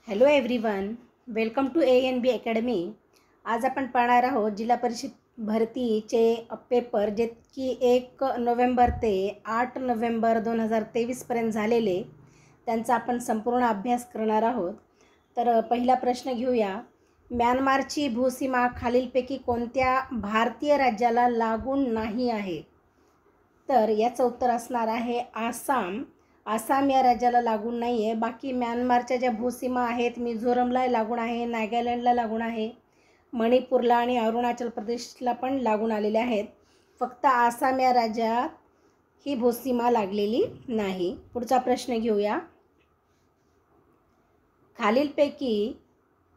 Hello everyone, welcome to ANB academy. आज आपण पाहणार आहोत जिल्हा परिषद भरतीचे पेपर जे की 1 नोव्हेंबर ते 8 नोव्हेंबर 2023पर्यंत झालेले, त्यांचा आपण संपूर्ण अभ्यास करणार आहोत. तर पहिला प्रश्न घेऊया. म्यानमारची भूसीमा खालीलपैकी कोणत्या भारतीय राज्याला लागून नाही आहे? तर याचं उत्तर असणार आहे आसाम. आसाम या राज्याला लागून नाही आहे. बाकी म्यानमारच्या ज्या भूसीमा आहेत, मिझोरमला लागून आहे, नागालँडला लागून आहे, मणिपूरला आणि अरुणाचल प्रदेशला पण लागून आलेले आहेत. फक्त आसाम या राज्यात ही भूसीमा लागलेली नाही. पुढचा प्रश्न घेऊया. खालीलपैकी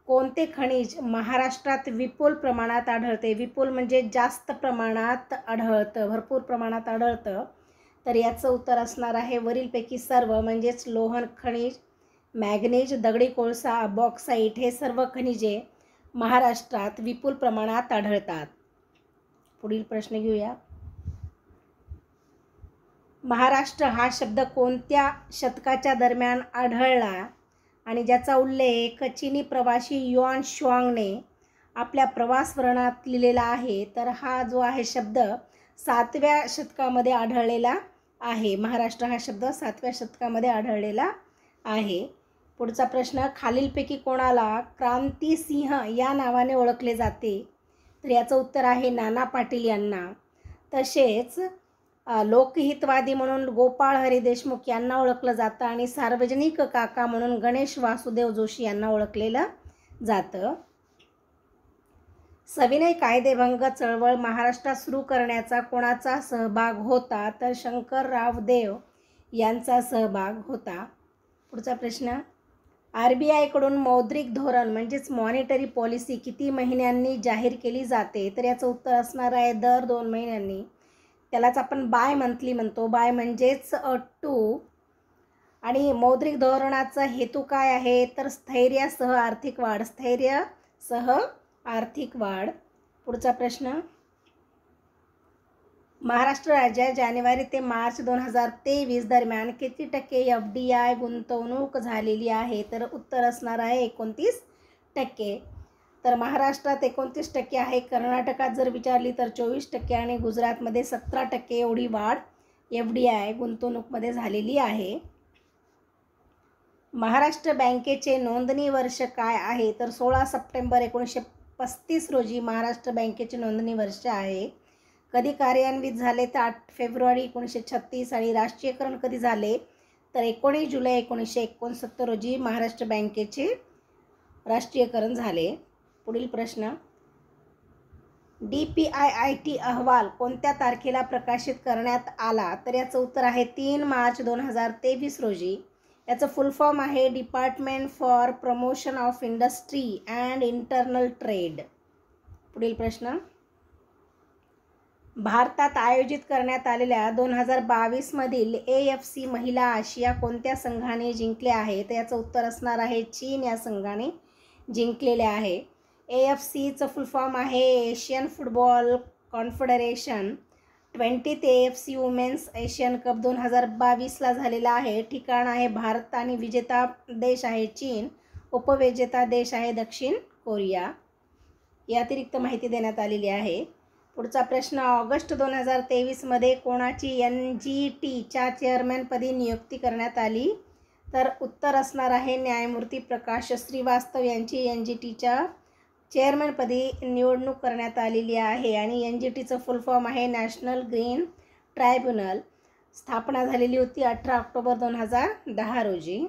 कोणते खनिज महाराष्ट्रात विपुल प्रमाणात आढळते? विपुल म्हणजे जास्त प्रमाणात आढळतं, भरपूर प्रमाणात आढळतं. तर याचं उत्तर असणार आहे वरीलपैकी सर्व, म्हणजेच लोहन खनिज, मॅग्नीज, दगडी कोळसा, बॉक्साईट हे सर्व खनिजे महाराष्ट्रात विपुल प्रमाणात आढळतात. पुढील प्रश्न घेऊया. महाराष्ट्र हा शब्द कोणत्या शतकाच्या दरम्यान आढळला आणि ज्याचा उल्लेख चीनी प्रवासी युआन शुआंगने आपल्या प्रवासवर्णनात लिहिलेला आहे? तर हा जो आहे शब्द 7व्या शतकामध्ये आढळलेला आहे. महाराष्ट्र हा शब्द 7व्या शतकामध्ये आढळलेला आहे. पुढचा प्रश्न, खालीलपैकी कोणाला क्रांतिसिंह या नावाने ओळखले जाते? तर याचं उत्तर आहे नाना पाटील यांना. तसेच लोकहितवादी म्हणून गोपाळ हरी देशमुख यांना ओळखलं जातं आणि सार्वजनिक काका म्हणून गणेश वासुदेव जोशी यांना ओळखलेलं जातं. सविनय कायदेभंग चळवळ महाराष्ट्रात सुरू करण्याचा कोणाचा सहभाग होता? तर शंकरराव देव यांचा सहभाग होता. पुढचा प्रश्न, RBIकडून मौद्रिक धोरण म्हणजेच मॉनिटरी पॉलिसी किती महिन्यांनी जाहीर केली जाते? तर याचं उत्तर असणार आहे दर 2 महिन्यांनी. त्यालाच आपण बाय मंथली म्हणतो. बाय म्हणजेच टू. आणि मौद्रिक धोरणाचा हेतू काय आहे? तर स्थैर्यासह आर्थिक वाढ. स्थैर्यासह आर्थिक वाढ. पुढचा प्रश्न, महाराष्ट्र राज्यात जानेवारी ते मार्च 2023 दरम्यान किती टक्के FDI गुंतवणूक झालेली आहे? तर उत्तर असणार आहे 29%. तर महाराष्ट्रात 29% आहे. कर्नाटकात जर विचारली तर 24% आणि गुजरातमध्ये 17% एवढी वाढ FDI गुंतवणूकमध्ये झालेली आहे. महाराष्ट्र बँकेचे नोंदणी वर्ष काय आहे? तर 16 सप्टेंबर 1935 रोजी महाराष्ट्र बँकेचे नोंदणी वर्ष आहे. कधी कार्यान्वित झाले? तर 8 फेब्रुवारी 1936. आणि राष्ट्रीयकरण कधी झाले? तर 19 जुलै 1969 रोजी महाराष्ट्र बँकेचे राष्ट्रीयकरण झाले. पुढील प्रश्न, DPIIT अहवाल कोणत्या तारखेला प्रकाशित करण्यात आला? तर याचं उत्तर आहे 3 मार्च 2023 रोजी. याचं फुल फॉर्म आहे department for promotion of industry and internal trade. पुढील प्रश्न, भारतात आयोजित करण्यात आलेल्या 2022 मधील AFC महिला आशिया कोणत्या संघाने जिंकले आहे? तर याचं उत्तर असणार आहे चीन या संघाने जिंकलेले आहे. AFCचं फुल फॉर्म आहे Asian football confederation. 20th AFC women's Asian cup 2022ला झालेला आहे. ठिकाण आहे भारत आणि विजेता देश आहे चीन. उपविजेता देश आहे दक्षिण कोरिया. या अतिरिक्त माहिती देण्यात आलेली आहे. पुढचा प्रश्न, ऑगस्ट 2023मध्ये कोणाची NGTच्या चेअरमॅनपदी नियुक्ती करण्यात आली? तर उत्तर असणार आहे न्यायमूर्ती प्रकाश श्रीवास्तव यांची NGTच्या चेअरमॅनपदी निवडणूक करण्यात आलेली आहे. आणि NGTचं फुल फॉर्म आहे नॅशनल ग्रीन ट्रायब्युनल. स्थापना झालेली होती 18 ऑक्टोबर 2010 रोजी.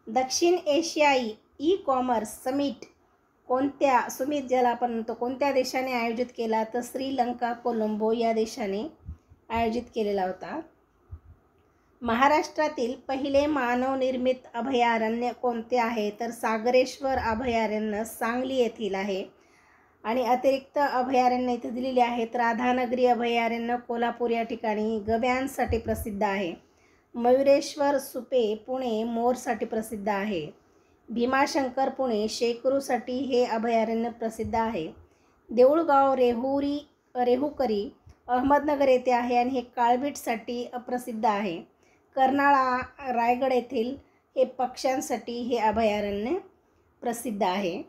दक्षिण एशियाई ई-कॉमर्स समिट ज्याला आपण म्हणतो कोणत्या देशाने आयोजित केला? तर श्रीलंका, कोलंबो या देशाने आयोजित केलेला होता. महाराष्ट्रातील पहिले मानवनिर्मित अभयारण्य कोणते आहे? तर सागरेश्वर अभयारण्य सांगली येथील आहे. आणि अतिरिक्त अभयारण्य इथे दिलेली आहेत. राधानगरी अभयारण्य कोल्हापूर या ठिकाणी गव्यांसाठी प्रसिद्ध आहे. मयुरेश्वर सुपे पुणे मोरसाठी प्रसिद्ध आहे. भीमाशंकर पुणे शेकरूसाठी हे अभयारण्य प्रसिद्ध आहे. देऊळगाव रेहुकरी अहमदनगर येथे आहे आणि हे काळवीटसाठी प्रसिद्ध आहे. कर्नाळा रायगड येथील हे पक्ष्यांसाठी हे अभयारण्य प्रसिद्ध आहे.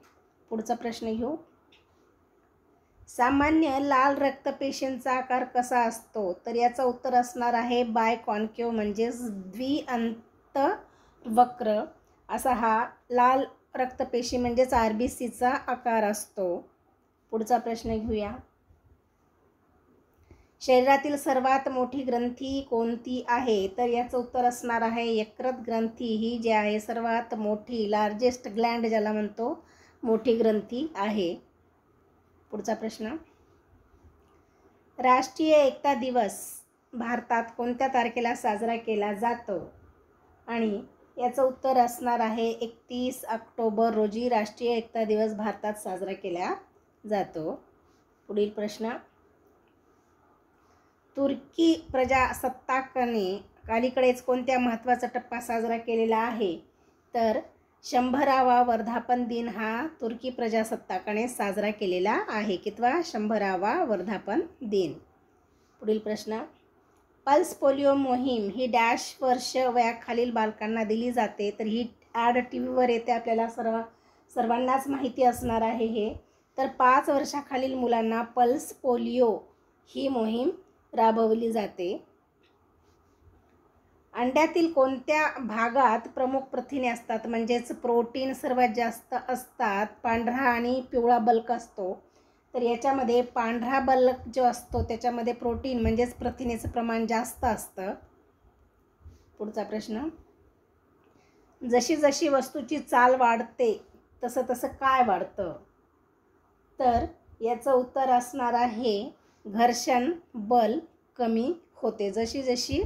पुढचा प्रश्न घेऊ. सामान्य लाल रक्तपेशींचा आकार कसा असतो? तर याचं उत्तर असणार आहे बायकॉन्केव्ह म्हणजेच द्विअंत वक्र असा हा लाल रक्तपेशी म्हणजेच RBCचा आकार असतो. पुढचा प्रश्न घेऊया. शरीरातील सर्वात मोठी ग्रंथी कोणती आहे? तर याचं उत्तर असणार आहे यकृत ग्रंथी ही जी आहे सर्वात मोठी लार्जेस्ट ग्लँड ज्याला म्हणतो मोठी ग्रंथी आहे. पुढचा प्रश्न. राष्ट्रीय एकता दिवस भारतात कोणत्या तारखेला साजरा केला जातो? आणि याचं उत्तर असणार आहे 31 ऑक्टोबर रोजी राष्ट्रीय एकता दिवस भारतात साजरा केला जातो. पुढील प्रश्न. तुर्की प्रजासत्ताकाने अलीकडेच कोणत्या महत्त्वाचा टप्पा साजरा केलेला आहे? तर 100वा वर्धापन दिन हा तुर्की प्रजासत्ताकाने साजरा केलेला आहे. कितवा? 100वा वर्धापन दिन. पुढील प्रश्न. पल्स पोलिओ मोहीम ही डॅश वर्ष वयाखालील बालकांना दिली जाते? तर ही ॲड TV येते, आपल्याला सर्वांनाच माहिती असणार आहे हे. तर 5 वर्षाखालील मुलांना पल्स पोलिओ ही मोहीम राबवली जाते. अंड्यातील कोणत्या भागात प्रमुख प्रथिने असतात? म्हणजेच प्रोटीन सर्वात जास्त असतात. पांढरा आणि पिवळा बल्क असतो. तर याच्यामध्ये पांढरा बल्क जो असतो त्याच्यामध्ये प्रोटीन म्हणजेच प्रथिनेचं प्रमाण जास्त असतं. पुढचा प्रश्न. जशी जशी वस्तूची चाल वाढते तसं तसं काय वाढतं? तर याचं उत्तर असणार आहे घर्षण बल कमी होते. जशी जशी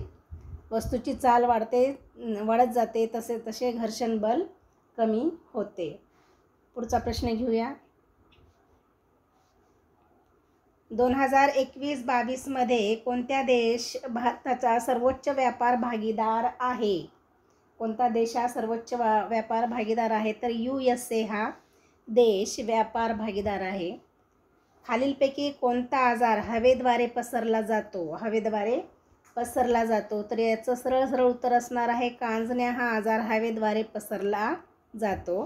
वस्तूची चाल वाढत जाते तसे तसे घर्षण बल कमी होते. पुढचा प्रश्न घेऊया. 2021-22 मध्ये कोणत्या देश भारताचा सर्वोच्च व्यापार भागीदार आहे? कोणता देश हा सर्वोच्च व्यापार भागीदार आहे? तर USA हा देश व्यापार भागीदार आहे. खालीलपैकी कोणता आजार हवेद्वारे पसरला जातो? हवेद्वारे पसरला जातो. तर याचं सरळ सरळ उत्तर असणार आहे कांजण्या हा आजार हवेद्वारे पसरला जातो.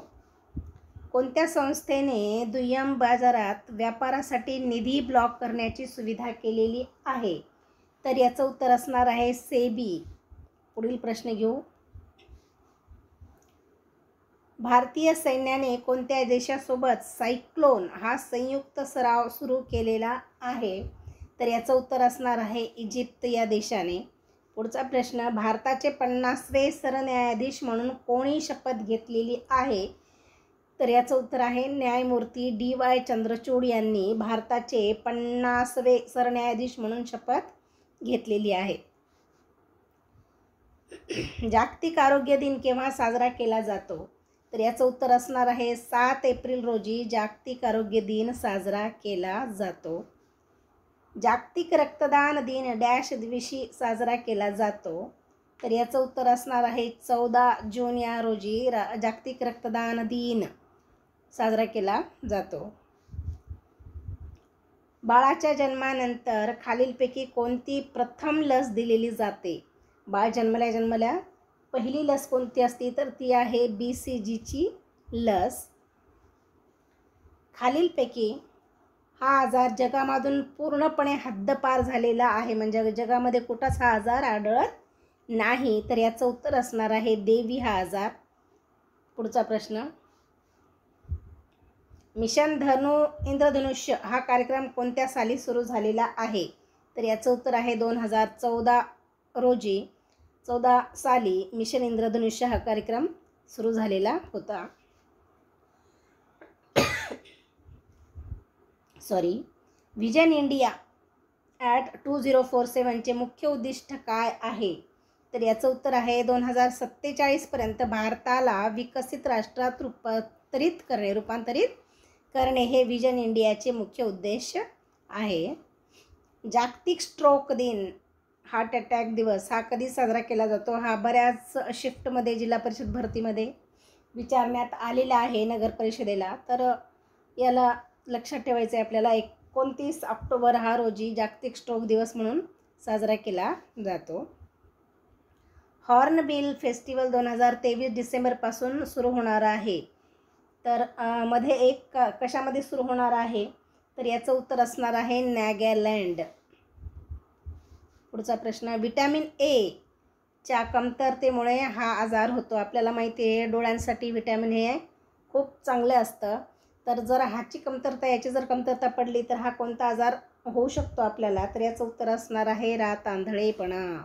कोणत्या संस्थेने दुय्यम बाजारात व्यापारासाठी निधी ब्लॉक करण्याची सुविधा केलेली आहे? तर याचं उत्तर असणार आहे सेबी. पुढील प्रश्न घेऊ. भारतीय सैन्याने कोणत्या देशासोबत सायक्लोन हा संयुक्त सराव सुरू केलेला आहे? तर याचं उत्तर असणार आहे इजिप्त या देशाने. पुढचा प्रश्न. भारताचे 50वे सरन्यायाधीश म्हणून कोणी शपथ घेतलेली आहे? तर याचं उत्तर आहे न्यायमूर्ती DY चंद्रचूड यांनी भारताचे 50वे सरन्यायाधीश म्हणून शपथ घेतलेली आहे. जागतिक आरोग्य दिन केव्हा साजरा केला जातो? तर याचं उत्तर असणार आहे 7 एप्रिल रोजी जागतिक आरोग्य दिन साजरा केला जातो. जागतिक रक्तदान दिन डॅश दिवशी साजरा केला जातो? तर याचं उत्तर असणार आहे 14 जून या रोजी जागतिक रक्तदान दिन साजरा केला जातो. बाळाच्या जन्मानंतर खालीलपैकी कोणती प्रथम लस दिलेली जाते? बाळ जन्मल्या पहिली लस कोणती असते? तर ती आहे BCGची लस. खालीलपैकी हा आजार जगामधून पूर्णपणे हद्दपार झालेला आहे म्हणजे जगामध्ये कुठंच हा आजार आढळत नाही. तर याचं उत्तर असणार आहे देवी हा आजार. पुढचा प्रश्न. मिशन इंद्रधनुष्य हा कार्यक्रम कोणत्या साली सुरू झालेला आहे? तर याचं उत्तर आहे 2014 रोजी 14 साली मिशन इंद्रधनुष्य हा कार्यक्रम सुरू झालेला होता. व्हिजन इंडिया ॲट 2047चे मुख्य उद्दिष्ट काय आहे? तर याचं उत्तर आहे 2047 पर्यंत भारताला विकसित राष्ट्रात रूपांतरित करणे हे व्हिजन इंडियाचे मुख्य उद्देश आहे. जागतिक स्ट्रोक दिन हार्ट अटॅक दिवस हा कधी साजरा केला जातो? हा बऱ्याच शिफ्टमध्ये जिल्हा परिषद भरतीमध्ये विचारण्यात आलेला आहे नगर परिषदेला. तर याला लक्षात ठेवायचं आहे आपल्याला 29 ऑक्टोबर हा रोजी जागतिक स्ट्रोक दिवस म्हणून साजरा केला जातो. हॉर्नबिल फेस्टिवल 2023 डिसेंबरपासून सुरू होणार आहे. तर मध्ये एक कशामध्ये सुरू होणार आहे, तर याचं उत्तर असणार आहे नागालँड. पुढचा प्रश्न, विटॅमिन ए च्या कमतरतेमुळे हा आजार होतो. आपल्याला माहिती आहे डोळ्यांसाठी विटॅमिन ए खूप चांगले असतं. तर जर ह्याची कमतरता, याची जर कमतरता पडली तर हा कोणता आजार होऊ शकतो आपल्याला, तर याचं उत्तर असणार आहे रात आंधळेपणा.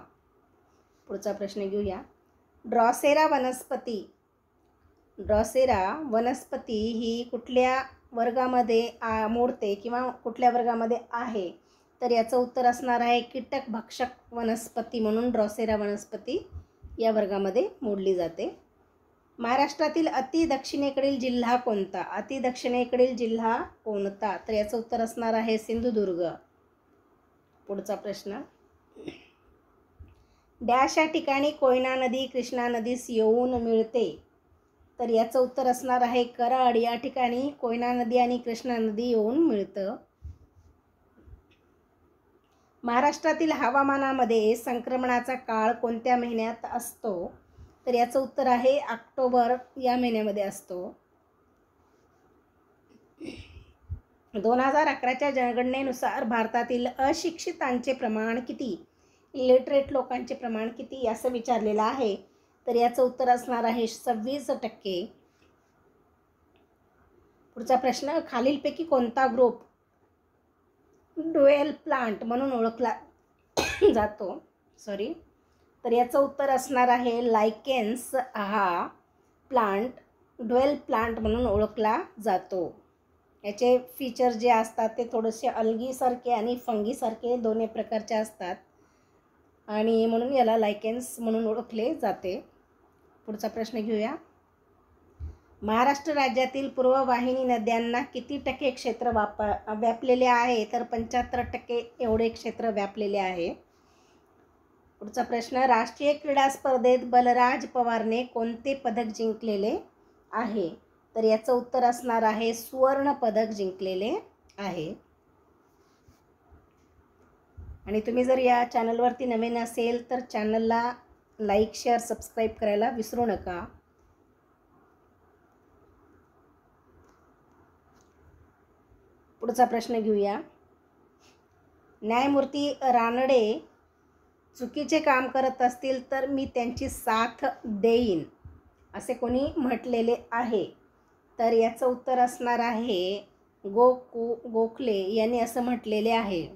पुढचा प्रश्न घेऊया. ड्रॉसेरा वनस्पती ही कुठल्या वर्गामध्ये मोडते किंवा कुठल्या वर्गामध्ये आहे, तर याचं उत्तर असणार आहे कीटक भक्षक वनस्पती म्हणून ड्रॉसेरा वनस्पती या वर्गामध्ये मोडली जाते. महाराष्ट्रातील अतिदक्षिणेकडील जिल्हा कोणता? तर याचं उत्तर असणार आहे सिंधुदुर्ग. पुढचा प्रश्न, डॅश या ठिकाणी कोयना नदी कृष्णा नदीस येऊन मिळते, तर याचं उत्तर असणार आहे कराड या ठिकाणी कोयना नदी आणि कृष्णा नदी येऊन मिळतं. महाराष्ट्रातील हवामानामध्ये संक्रमणाचा काळ कोणत्या महिन्यात असतो, तर याचं उत्तर आहे ऑक्टोबर या महिन्यामध्ये असतो. 2011च्या जनगणनेनुसार भारतातील अशिक्षितांचे प्रमाण किती, इलिटरेट लोकांचे प्रमाण किती असं विचारलेलं आहे, तर याचं उत्तर असणार आहे 26%. पुढचा प्रश्न, खालीलपैकी कोणता ग्रुप ड्युएल प्लांट म्हणून ओळखला जातो, तर याचं उत्तर असणार आहे लायकेन्स. हा प्लांट ड्युएल प्लांट म्हणून ओळखला जातो. याचे फीचर जे असतात ते थोडेसे अल्गीसारखे आणि फंगीसारखे दोन्ही प्रकारचे असतात आणि म्हणून याला लायकेन्स म्हणून ओळखले जाते. पुढचा प्रश्न घेऊया. महाराष्ट्र राज्यातील पूर्ववाहिनी नद्यांना किती टक्के क्षेत्र व्यापलेले आहे, तर 75% एवढे क्षेत्र व्यापलेले आहे. पुढचा प्रश्न, राष्ट्रीय क्रीडा स्पर्धेत बलराज पवारने कोणते पदक जिंकलेले आहे, तर याचं उत्तर असणार आहे सुवर्ण पदक जिंकलेले आहे. आणि तुम्ही जर या चॅनलवरती नवीन असेल तर चॅनलला लाईक शेअर सबस्क्राईब करायला विसरू नका. पुढचा प्रश्न घेऊया. न्यायमूर्ती रानडे चुकीचे काम करत असतील तर मी त्यांची साथ देईन असे कोणी म्हटलेले आहे, तर याचं उत्तर असणार आहे गोखले यांनी असं म्हटलेले आहे.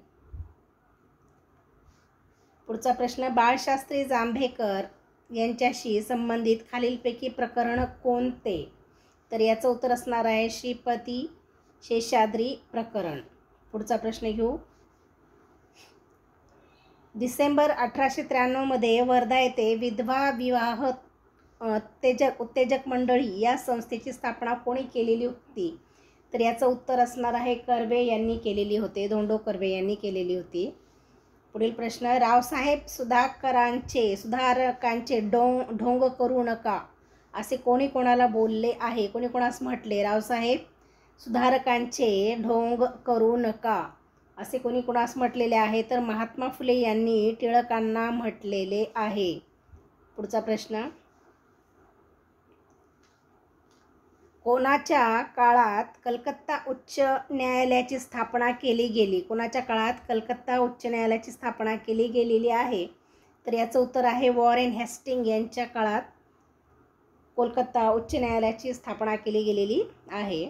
पुढचा प्रश्न, बाळशास्त्री जांभेकर यांच्याशी संबंधित खालीलपैकी प्रकरण कोणते, तर याचं उत्तर असणार आहे श्रीपती शेषाद्री प्रकरण. पुढचा प्रश्न घेऊ. डिसेंबर 1893 वर्धा येथे विधवा विवाह उत्तेजक मंडळी या संस्थेची स्थापना कोणी केलेली होती, तर याचं उत्तर असणार आहे कर्वे यांनी केलेली होते, धोंडो कर्वे यांनी केलेली होती. पुढील प्रश्न, रावसाहेब सुधारकांचे ढोंग करू नका असे कोणी कोणाला बोलले आहे, कोणी कोणास म्हटले रावसाहेब सुधारकांचे ढोंग करू नका असे कोणी कोणास म्हटलेले आहे, तर महात्मा फुले यांनी टिळकांना म्हटलेले आहे. पुढचा प्रश्न, कोणाच्या काळात कलकत्ता उच्च न्यायालयाची स्थापना केली गेली, कोणाच्या काळात कलकत्ता उच्च न्यायालयाची स्थापना केली गेलेली आहे, तर याचं उत्तर आहे वॉरेन हेस्टिंग यांच्या काळात कोलकाता उच्च न्यायालयाची स्थापना केली गेलेली आहे.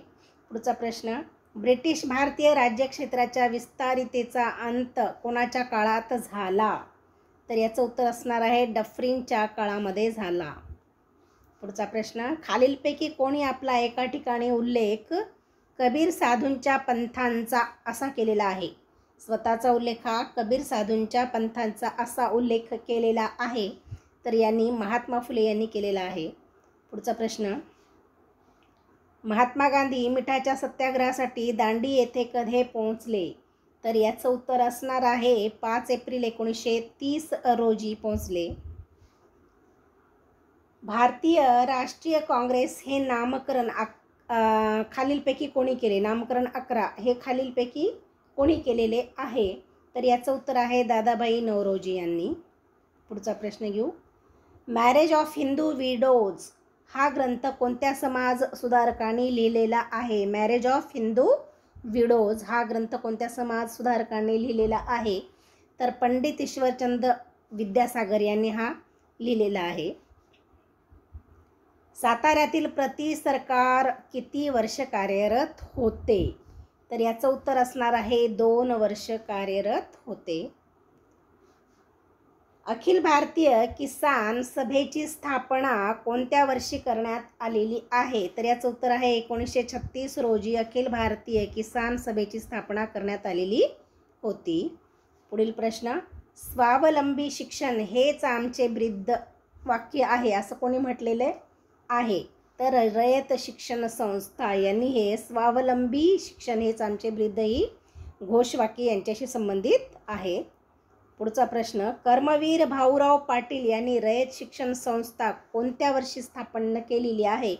पुढचा प्रश्न, ब्रिटिश भारतीय राज्यक्षेत्राच्या विस्तारितेचा अंत कोणाच्या काळात झाला, तर याचं उत्तर असणार आहे डफरीनच्या काळामध्ये झाला. पुढचा प्रश्न, खालीलपैकी कोणी आपला एका ठिकाणी उल्लेख कबीर साधूंच्या पंथांचा असा केलेला आहे, स्वतःचा उल्लेख हा कबीर साधूंच्या पंथांचा असा उल्लेख केलेला आहे, तर यांनी महात्मा फुले यांनी केलेला आहे. पुढचा प्रश्न, महात्मा गांधी मिठाच्या सत्याग्रहासाठी दांडी येथे कधी पोहोचले, तर याचं उत्तर असणार आहे 5 एप्रिल 1930 रोजी पोहोचले. भारतीय राष्ट्रीय काँग्रेस हे नामकरण खालीलपैकी कोणी केले, नामकरण 11 हे खालीलपैकी कोणी केलेले आहे, तर याचं उत्तर आहे दादाभाई नौरोजी यांनी. पुढचा प्रश्न घेऊ. मॅरेज ऑफ हिंदू विडोज हा ग्रंथ कोणत्या समाज सुधारकांनी लिहिलेला आहे? मॅरेज ऑफ हिंदू विडोज हा ग्रंथ कोणत्या समाज सुधारकांनी लिहिलेला आहे? तर पंडित ईश्वरचंद्र विद्यासागर यांनी हा लिहिलेला आहे. साताऱ्यातील प्रति सरकार किती वर्ष कार्यरत होते? तर याचं उत्तर असणार आहे 2 वर्ष कार्यरत होते. अखिल भारतीय किसान सभेची स्थापना कोणत्या वर्षी करण्यात आलेली आहे? तर याचं उत्तर आहे 1936 रोजी अखिल भारतीय किसान सभेची स्थापना करण्यात आलेली होती. पुढील प्रश्न, स्वावलंबी शिक्षण हेच आमचे ब्रीद वाक्य आहे असं कोणी म्हटलेले आहे? तर रयत शिक्षण संस्था यांनी हे स्वावलंबी शिक्षण हेच आमचे ब्रीद ही घोषवाक्य यांच्याशी संबंधित आहे. पुढचा प्रश्न, कर्मवीर भाऊराव पाटील यांनी रयत शिक्षण संस्था कोणत्या वर्षी स्थापन केलेली आहे?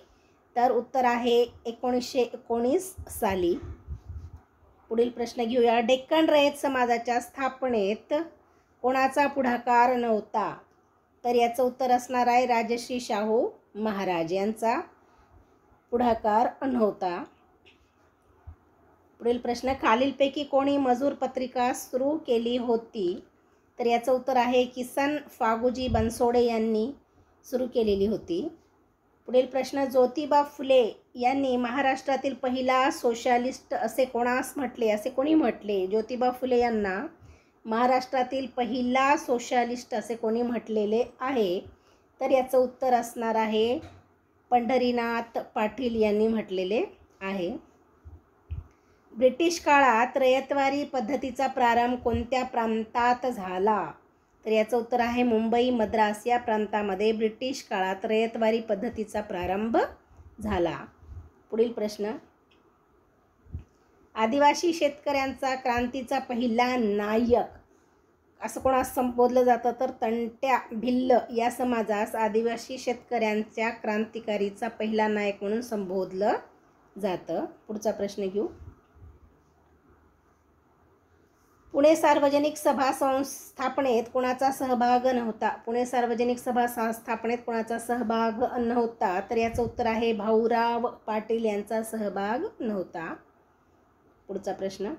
तर उत्तर आहे 1919 साली. पुढील प्रश्न घेऊया. डेक्कन रयत समाजाच्या स्थापनेत कोणाचा पुढाकार नव्हता? तर याचं उत्तर असणार आहे राजश्री शाहू महाराज यांचा पुढाकार नव्हता. पुढील प्रश्न, खालीलपैकी कोणी मजूर पत्रिका सुरू केली होती? तर याचं उत्तर आहे किसन फागुजी बनसोडे यांनी सुरू केलेली होती. पुढील प्रश्न, ज्योतिबा फुले यांनी महाराष्ट्रातील पहिला सोशलिस्ट असे कोणास म्हटले? असे कोणी म्हटले? ज्योतिबा फुले यांना महाराष्ट्रातील पहिला सोशलिस्ट असे कोणी म्हटलेले आहे? तर याचं उत्तर असणार आहे पंढरीनाथ पाटील यांनी म्हटलेले आहे. ब्रिटिश काळात रयतवारी पद्धतीचा प्रारंभ कोणत्या प्रांतात झाला? तर याचं उत्तर आहे मुंबई मद्रास या प्रांतामध्ये ब्रिटिश काळात रयतवारी पद्धतीचा प्रारंभ झाला. पुढील प्रश्न, आदिवासी शेतकऱ्यांचा क्रांतीचा पहिला नायक असं कोणास संबोधलं जातं? तर तंट्या भिल्ल या समाजास आदिवासी शेतकऱ्यांच्या क्रांतिकारीचा पहिला नायक म्हणून संबोधलं जातं. पुढचा प्रश्न घेऊ. पुणे सार्वजनिक सभा संस्थापनेत कोणाचा सहभाग नव्हता? पुणे सार्वजनिक सभा स्थापनेत कोणाचा सहभाग नव्हता? तर याचं उत्तर आहे भाऊराव पाटील यांचा सहभाग नव्हता. पुढचा प्रश्न,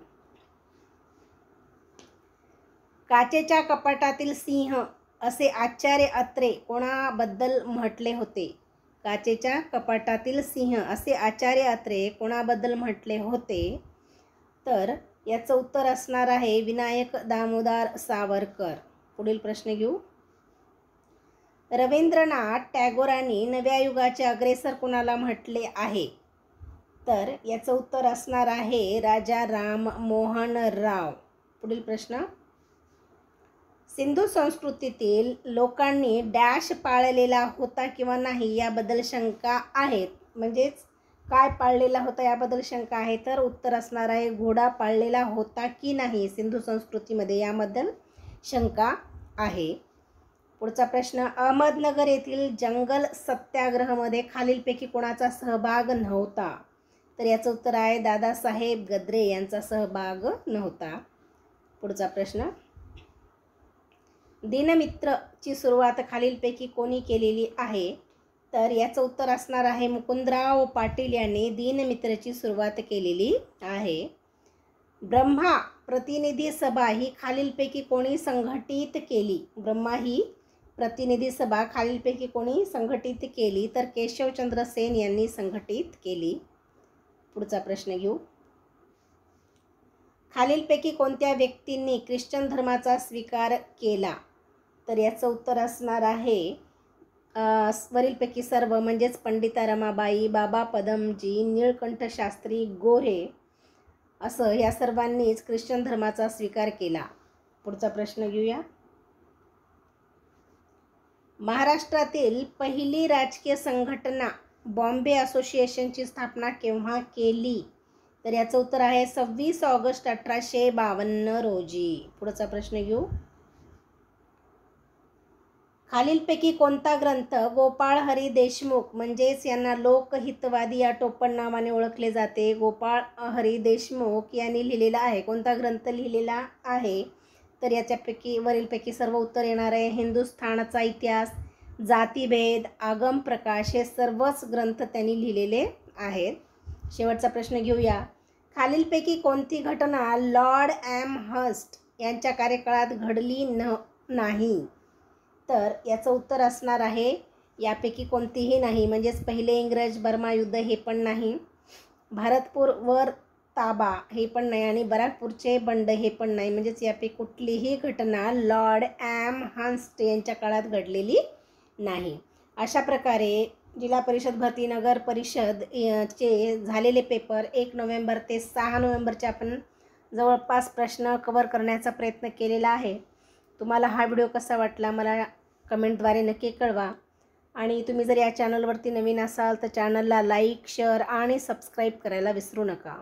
काचेच्या कपाटातील सिंह असे आचार्य अत्रे कोणाबद्दल म्हटले होते? काचेच्या कपाटातील सिंह असे आचार्य अत्रे कोणाबद्दल म्हटले होते? तर याचं उत्तर असणार आहे विनायक दामोदर सावरकर. पुढील प्रश्न घेऊ. रवींद्रनाथ टागोरांनी नव्या युगाचे अग्रेसर कोणाला म्हटले आहे? तर याचं उत्तर असणार आहे राजा राम मोहन राव. पुढील प्रश्न, सिंधू संस्कृतीतील लोकांनी डॅश पाळलेला होता किंवा नाही याबद्दल शंका आहेत. म्हणजेच काय पाळलेला होता याबद्दल शंका आहे. तर उत्तर असणार आहे घोडा पाळलेला होता की नाही सिंधू संस्कृतीमध्ये याबद्दल शंका आहे. पुढचा प्रश्न, अहमदनगर येथील जंगल सत्याग्रहामध्ये खालीलपैकी कोणाचा सहभाग नव्हता? तर याचं उत्तर आहे दादासाहेब गद्रे यांचा सहभाग नव्हता. पुढचा प्रश्न, दिनमित्रची सुरुवात खालीलपैकी कोणी केलेली आहे? तर याचं उत्तर असणार आहे मुकुंदराव पाटील यांनी दिनमित्रची सुरुवात केलेली आहे. ब्रह्मा प्रतिनिधी सभा ही खालीलपैकी कोणी संघटित केली? ब्रह्मा ही प्रतिनिधी सभा खालीलपैकी कोणी संघटित केली? तर केशवचंद्र सेन यांनी संघटित केली. पुढचा प्रश्न घेऊ. खालीलपैकी कोणत्या व्यक्तींनी ख्रिश्चन धर्माचा स्वीकार केला? तर याचं उत्तर असणार आहे वरीलपैकी सर्व, म्हणजेच पंडिता रमाबाई, बाबा पदमजी, निळकंठ शास्त्री, गोरे असं या सर्वांनीच ख्रिश्चन धर्माचा स्वीकार केला. पुढचा प्रश्न घेऊया. महाराष्ट्रातील पहिली राजकीय संघटना बॉम्बे असोसिएशनची स्थापना केव्हा केली? तर याचं उत्तर आहे 26 ऑगस्ट 1852 रोजी. पुढचा प्रश्न घेऊ. खालीलपैकी कोणता ग्रंथ गोपाळ हरी देशमुख म्हणजेच यांना लोकहितवादी या टोपण नावाने ओळखले जाते गोपाळ हरी देशमुख यांनी लिहिलेला आहे? कोणता ग्रंथ लिहिलेला आहे? तर याच्यापैकी वरीलपैकी सर्व उत्तर येणार आहे हिंदुस्थानचा इतिहास, जातीभेद, आगम प्रकाश हे सर्वच ग्रंथ त्यांनी लिहिलेले आहेत. शेवटचा प्रश्न घेऊया. खालीलपैकी कोणती घटना लॉर्ड ॲमहर्स्ट यांच्या कार्यकाळात घडली नाही? तर याचं उत्तर असणार आहे यापैकी कोणतीही नाही. म्हणजेच पहिले इंग्रज बर्मा युद्ध हे पण नाही, भारतपूर वर ताबा हे पण नाही आणि बराकपूरचे बंड हे पण नाही. म्हणजेच यापैकी कुठलीही घटना लॉर्ड ॲमहर्स्ट यांच्या काळात घडलेली नाही. अशा प्रकारे जिल्हा परिषद भरती नगर परिषद चे झालेले पेपर 1 नोव्हेंबर ते 6 नोव्हेंबरचे आपण जवळपास प्रश्न कव्हर करण्याचा प्रयत्न केलेला आहे. तुम्हाला हा व्हिडिओ कसा वाटला मला कमेंटद्वारे नक्की कळवा. आणि तुम्ही जर या चॅनलवरती नवीन असाल तर चॅनलला लाईक, शेअर आणि सबस्क्राईब करायला विसरू नका.